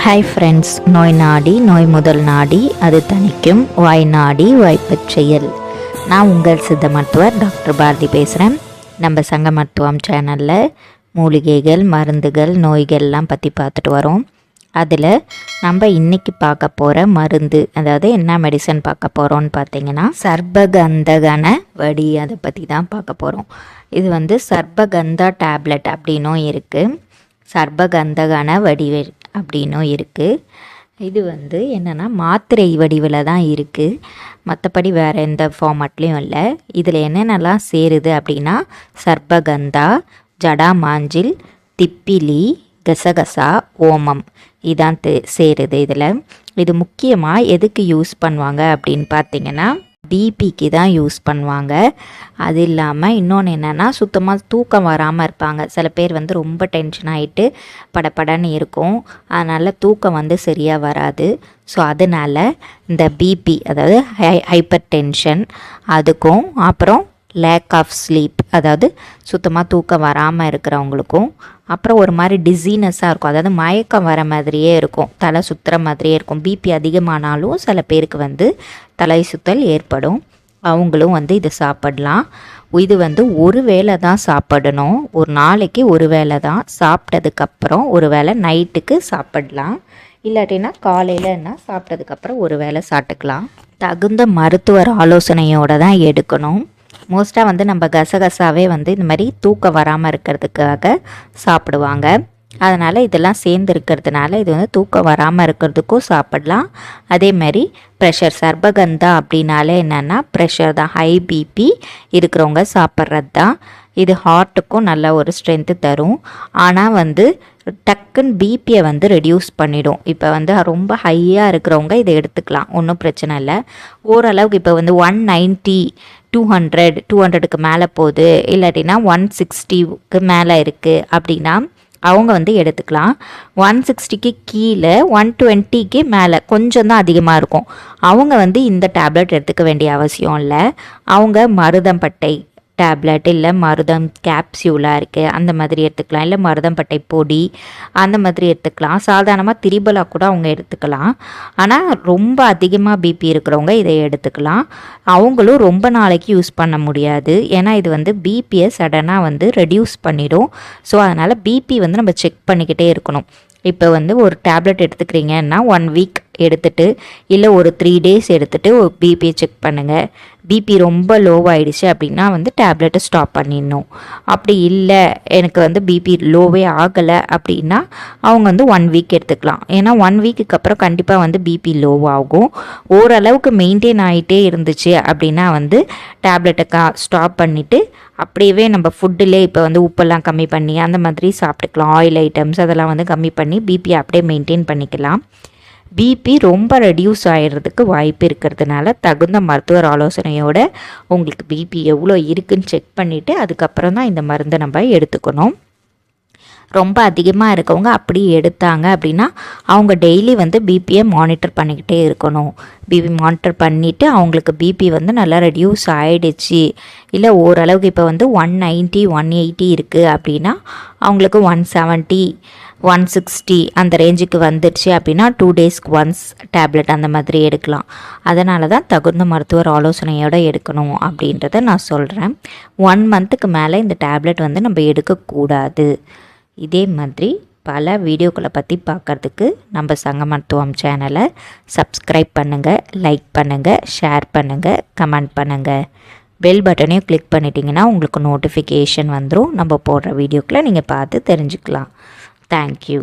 Hi friends, நோய் நாடி நோய் முதல் நாடி அது தணிக்கும், வாய் நாடி வாய்ப்பச் செயல். நான் உங்கள் சித்த மருத்துவர் டாக்டர் பாரதி பேசுகிறேன். நம்ம சங்க மருத்துவம் சேனலில் மூலிகைகள், மருந்துகள், நோய்கள்லாம் பற்றி பார்த்துட்டு வரோம். அதில் நம்ம இன்றைக்கி பார்க்க போகிற மருந்து, அதாவது என்ன மெடிசன் பார்க்க போகிறோன்னு பார்த்தீங்கன்னா சர்பகந்தகன வடி, அதை பற்றி தான் பார்க்க போகிறோம். இது சர்பகந்தா டேப்லெட் அப்படின்னும் இருக்குது, சர்பகந்தகன வடிவேல் அப்படின்னும் இருக்குது. இது என்னென்னா மாத்திரை வடிவில் தான் இருக்குது, மற்றபடி வேறு எந்த ஃபார்மட்லேயும் இல்லை. இதில் என்னென்னலாம் சேருது அப்படின்னா சர்பகந்தா, ஜடாமாஞ்சில், திப்பிலி, கசகசா, ஓமம் இதான் சேருது இதில். இது முக்கியமாக எதுக்கு யூஸ் பண்ணுவாங்க அப்படின்னு பார்த்தீங்கன்னா பிபிக்கு தான் யூஸ் பண்ணுவாங்க. அது இல்லாமல் இன்னொன்று என்னென்னா சுத்தமாக தூக்கம் வராமல் இருப்பாங்க. சில பேர் ரொம்ப டென்ஷன் ஆகிட்டு படப்படன்னு இருக்கும், அதனால் தூக்கம் சரியாக வராது. ஸோ அதனால் இந்த பிபி, அதாவது ஹைப்பர் டென்ஷன், அதுக்கும் அப்புறம் லேக் ஆஃப் ஸ்லீப், அதாவது சுத்தமாக தூக்கம் வராமல் இருக்கிறவங்களுக்கும், அப்புறம் ஒரு மாதிரி டிசீனஸாக இருக்கும், அதாவது மயக்கம் வர மாதிரியே இருக்கும், தலை சுற்றுற மாதிரியே இருக்கும். பிபி அதிகமானாலும் சில பேருக்கு தலை சுற்றல் ஏற்படும், அவங்களும் இது சாப்பிடலாம். இது ஒரு வேளை தான் சாப்பிடணும், ஒரு நாளைக்கு ஒரு வேளை தான். சாப்பிட்டதுக்கப்புறம் ஒரு வேளை நைட்டுக்கு சாப்பிடலாம், இல்லாட்டினா காலையிலன்னா சாப்பிட்டதுக்கப்புறம் ஒரு வேளை சாப்பிட்டுக்கலாம். தகுந்த மருத்துவர் ஆலோசனையோடு தான் எடுக்கணும். மோஸ்ட்டாக நம்ம கசகசாவே இந்த மாதிரி தூக்கம் வராமல் இருக்கிறதுக்காக சாப்பிடுவாங்க. அதனால் இதெல்லாம் சேர்ந்து இருக்கிறதுனால இது தூக்கம் வராமல் இருக்கிறதுக்கும் சாப்பிடலாம். அதேமாதிரி ப்ரெஷர், சர்பகந்தா அப்படின்னாலே என்னென்னா ப்ரெஷர் தான், ஹை பிபி இருக்கிறவங்க சாப்பிட்றது தான். இது ஹார்ட்டுக்கும் நல்ல ஒரு ஸ்ட்ரென்த்து தரும். ஆனால் டக்குன்னு பிபியை ரெடியூஸ் பண்ணிடும். இப்போ ரொம்ப ஹையாக இருக்கிறவங்க இதை எடுத்துக்கலாம், ஒன்றும் பிரச்சனை இல்லை. ஓரளவுக்கு இப்போ 190, 200க்கு மேலே போகுது, இல்லாட்டினா 160க்கு மேலே இருக்குது அப்படின்னா அவங்க எடுத்துக்கலாம். 160க்கு கீழே 120க்கு மேலே கொஞ்சம் தான் அதிகமாக இருக்கும், அவங்க இந்த டேப்லெட் எடுத்துக்க வேண்டிய அவசியம் இல்லை. அவங்க மருதம்பட்டை டேப்லெட், இல்லை மருதம் கேப்சியூலாக இருக்குது அந்த மாதிரி எடுத்துக்கலாம், இல்லை மருதம்பட்டை பொடி அந்த மாதிரி எடுத்துக்கலாம். சாதாரணமாக திரிபலா கூட அவங்க எடுத்துக்கலாம். ஆனால் ரொம்ப அதிகமாக பிபி இருக்கிறவங்க இதை எடுத்துக்கலாம். அவங்களும் ரொம்ப நாளைக்கு யூஸ் பண்ண முடியாது, ஏன்னா இது பிபியை சடனாக ரெடியூஸ் பண்ணிடும். ஸோ அதனால் பிபி நம்ம செக் பண்ணிக்கிட்டே இருக்கணும். இப்போ ஒரு டேப்லெட் எடுத்துக்கிறீங்கன்னா 1 வீக் எடுத்துகிட்டு, இல்லை ஒரு 3 டேஸ் எடுத்துகிட்டு ஒரு பிபியை செக் பண்ணுங்கள். பிபி ரொம்ப லோவாகிடுச்சு அப்படின்னா டேப்லெட்டை ஸ்டாப் பண்ணிடணும். அப்படி இல்லை எனக்கு பிபி லோவே ஆகலை அப்படின்னா அவங்க 1 வீக் எடுத்துக்கலாம். ஏன்னா 1 வீக்குக்கு அப்புறம் கண்டிப்பாக பிபி லோவாகும். ஓரளவுக்கு மெயின்டைன் ஆகிட்டே இருந்துச்சு அப்படின்னா டேப்லெட்டை ஸ்டாப் பண்ணிவிட்டு அப்படியே நம்ம ஃபுட்டிலே இப்போ உப்பெல்லாம் கம்மி பண்ணி அந்த மாதிரி சாப்பிட்டுக்கலாம். ஆயில் ஐட்டம்ஸ் அதெல்லாம் கம்மி பண்ணி பிபியை அப்படியே மெயின்டைன் பண்ணிக்கலாம். பிபி ரொம்ப ரெடியூஸ் ஆகிடுறதுக்கு வாய்ப்பு இருக்கிறதுனால தகுந்த மருத்துவர் ஆலோசனையோடு உங்களுக்கு பிபி எவ்வளோ இருக்குதுன்னு செக் பண்ணிவிட்டு அதுக்கப்புறம் தான் இந்த மருந்தை நம்ம எடுத்துக்கணும். ரொம்ப அதிகமாக இருக்கவங்க அப்படி எடுத்தாங்க அப்படின்னா அவங்க டெய்லி பிபியை மானிட்டர் பண்ணிக்கிட்டே இருக்கணும். பிபி மானிட்டர் பண்ணிவிட்டு அவங்களுக்கு பிபி நல்லா ரெடியூஸ் ஆகிடுச்சு, இல்லை ஓரளவுக்கு இப்போ 190, 180 இருக்குது அப்படின்னா அவங்களுக்கு 170, 160 அந்த ரேஞ்சுக்கு வந்துடுச்சு அப்படின்னா 2 டேஸ்க்கு ஒன்ஸ் டேப்லெட் அந்த மாதிரி எடுக்கலாம். அதனால தான் தகுந்த மருத்துவர் ஆலோசனையோடு எடுக்கணும் அப்படின்றத நான் சொல்கிறேன். 1 மந்த்துக்கு மேலே இந்த டேப்லெட் நம்ம எடுக்கக்கூடாது. இதே மாதிரி பல வீடியோக்களை பற்றி பார்க்குறதுக்கு நம்ம சங்க மருத்துவம் சேனலை சப்ஸ்கிரைப் பண்ணுங்கள், லைக் பண்ணுங்கள், ஷேர் பண்ணுங்கள், கமெண்ட் பண்ணுங்கள். பெல் பட்டனையும் கிளிக் பண்ணிட்டீங்கன்னா உங்களுக்கு நோட்டிஃபிகேஷன் வந்துடும். நம்ம போடுற வீடியோக்களை நீங்கள் பார்த்து தெரிஞ்சுக்கலாம். தேங்க்யூ.